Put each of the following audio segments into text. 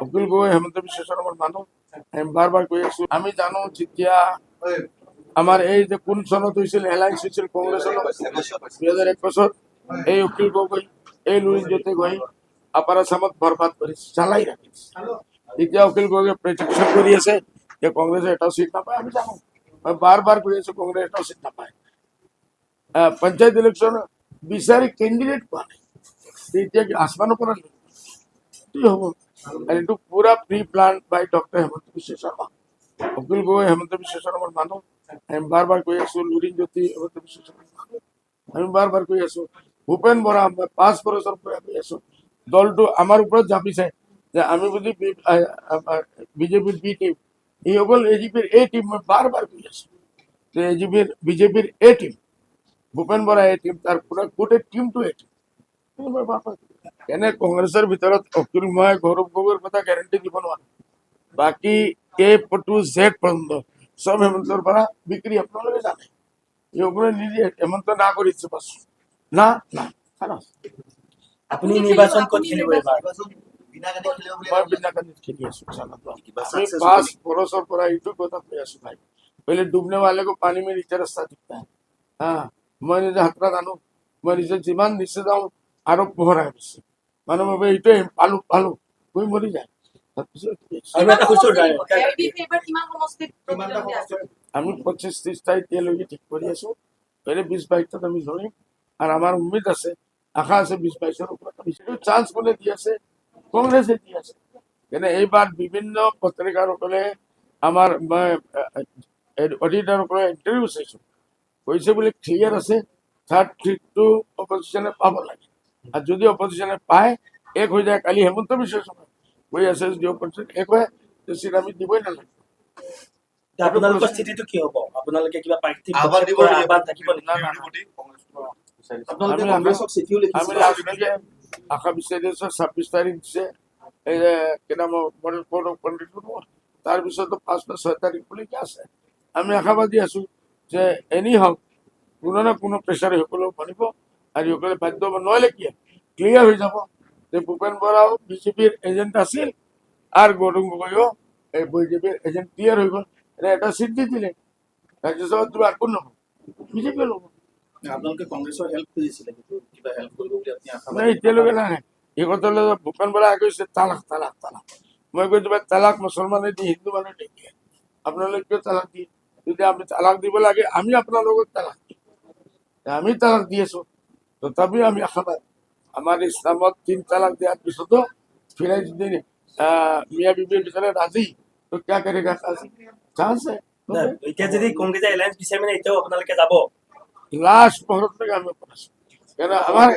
অখিল গগৈ হেমন্ত বিশ্ব শৰ্মাৰ মানুহ আমি বাৰ কৈ আছো। আমি জানো যেতিয়া আমাৰ এই যে কোন চনত হৈছিল এলায়েন্স হৈছিল কংগ্ৰেছৰ লগত 2001 বছৰ এই অখিল গগৈ এই লুৰিণজ্যোতি গগৈ আপাৰ আছামত বৰবাদ কৰিছে, জ্বালাই ৰাখিছে। এতিয়া অখিল গগৈয়ে প্ৰেডিকশ্যন কৰি আছে যে কংগ্ৰেছে এটাও চিট নাপায়। আমি জানো, মই বাৰ কৈ আছো কংগ্ৰেছ এটাও চিট নাপায়। পঞ্চায়ত ইলেকশ্যন বিচাৰি কেণ্ডিডেট পোৱা নাই, এতিয়া কি আসমানৰ পৰা কি হ'ব? আৰু এইটো পুৰা প্ৰি প্লান বাই ডক্টৰ হেমন্ত বিশ্ব শৰ্মা। অখিল গগৈ হেমন্ত বিশ্ব শৰ্মাৰ মানুহ আমি বাৰ কৈ আছো। লুৰিণজ্যোতি হেমন্ত বিশ্ব শৰ্মাৰ মানুহ আমি বাৰ কৈ আছো। ভূপেন বৰা মই 5 বছৰৰ পৰা কৈ আছো, দলটো আমাৰ ওপৰত জাপিছে যে আমি যদি বিজেপিৰ বি টিম, এই অকল এজিপিৰ এ টিম। মই বাৰ কৈ আছো যে বিজেপিৰ এ টিম, ভূপেন বৰা এ টিম, তাৰ পুৰা গোটেই টিমটো এ টিম। এনে কংগ্ৰেছৰ ভিতৰত অখিল মই গৌৰৱ গগৈৰ কথা গেৰেণ্টি দিব নোৱাৰো। বাকী এ টু জেড পৰ্যন্ত সব হেমন্তৰ পৰা বিক্ৰী আপোনালোকে জানে। এইবোৰে নিদিয়ে, হেমন্ত না কৰিছে বাছ না না খালাস। আপুনি নিৰ্বাচন ক'ত খেলিব এবাৰ? মই বিনাকানিত খেলি আছো। আমি 5 বছৰ পৰা এইটো কথা কৈ আছো ভাই। पहले डूबने वाले को पानी में नीचे रास्ता दिखता है। हाँ, मैं নিজে হাতরা জানো, মই নিজে যিমান নিচে যাওঁ আৰু পোহৰ আহে বেছি। মানে মই এইটোৱে পালো পালো কৈ মৰি যায়। আৰু এটা কৈছো আমি 25-30টা এতিয়ালৈকে ঠিক কৰি আছো। পहिले 20-22টাত আমি ধৰিম আৰু আমাৰ উম্মিদ আছে, আশা আছে 20-22ৰ ওপৰত চান্স কোনে দি আছে? কংগ্ৰেছে দি আছে। কিন্তু এইবাৰ বিভিন্ন পত্ৰিকাৰসকলে আমাৰ অডিটৰসকলে ইণ্টাৰভিউ চাইছো, কৈছে বোলে ক্লিয়াৰ আছে 3rd-3rd-টো অপজিশ্যনে পাব লাগে। আৰু যদি অপজিশ্যনে পায় এক হৈ যায়, কালি হেমন্ত বিশ্ব শৰ্মা কৈ আছে যদি অপজিশ্যন এক হয় চিট আমি দিবই নালাগে। আপোনালোকৰ স্থিতিটো কি হ'ব? আপোনালোকে কিবা প্ৰাৰ্থী আহ্বান থাকিব নেকি? আমি লাষ্টলৈকে আশা বিচাৰি আছো। 26 তাৰিখ দিছে এই যে কি নাম মডেল কোড অফ কণ্ডিক্ট কৰিব, তাৰপিছতো 5 বা 6 তাৰিখ বুলি কি আছে। আমি আশাবাদী আছো যে এনি হওক কোনো না কোনো প্ৰেছাৰে সকলেও মানিব আৰু সকলে বাধ্য হ'ব। নহ'লে কি ক্লিয়াৰ হৈ যাব যে ভূপেন বৰাও বিজেপিৰ এজেণ্ট আছিল আৰু গৌৰৱ গগৈও এই বিজেপিৰ এজেণ্ট ক্লিয়াৰ হৈ গ'ল। এটা চিট দি দিলে, ৰাজ্যসভাত কিবা একো নহ'ব, বিজেপিয়ে ল'ব। আপোনালোকে কংগ্ৰেছৰ হেল্প খুজিছিলে, কিবা হেল্প কৰিব বুলি আপুনি আশা এতিয়ালৈকে নাই। এই কথা ভূপেন বৰাই কৈছে তালাক তালাক তালাক। মই কৈছো তালাক মুছলমানে দি হিন্দু মানুহে দিয়ে, আপোনালোকে কিয় তালাক দিয়ে? যদি আমি তালাক দিব লাগে আমি আপোনালোকক তালাক দিম। আমি তালাক দি আছো, তথাপিও আমি আশাবাদ। আমাৰ ইছলামত 3 তালাক দিয়াৰ পিছতো ফিৰাই যদি মিয়া বিবিৰ ভিতৰে ৰাজি তো क्या करेगा? চান্স এতিয়া যদি কংগ্ৰেছে এলায়েন্স বিচাৰে মানে এতিয়াও আপোনালোকে যাব? লাস্ট মুহূর্ত থেকে আমি আছি। কেন আমার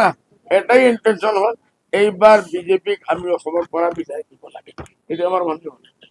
না এটাই ইন্টেনশন হল এইবার বিজেপিক আমি অসমৰ পৰা বিদায় দিব লাগে। এটা আমাৰ মনে হয়।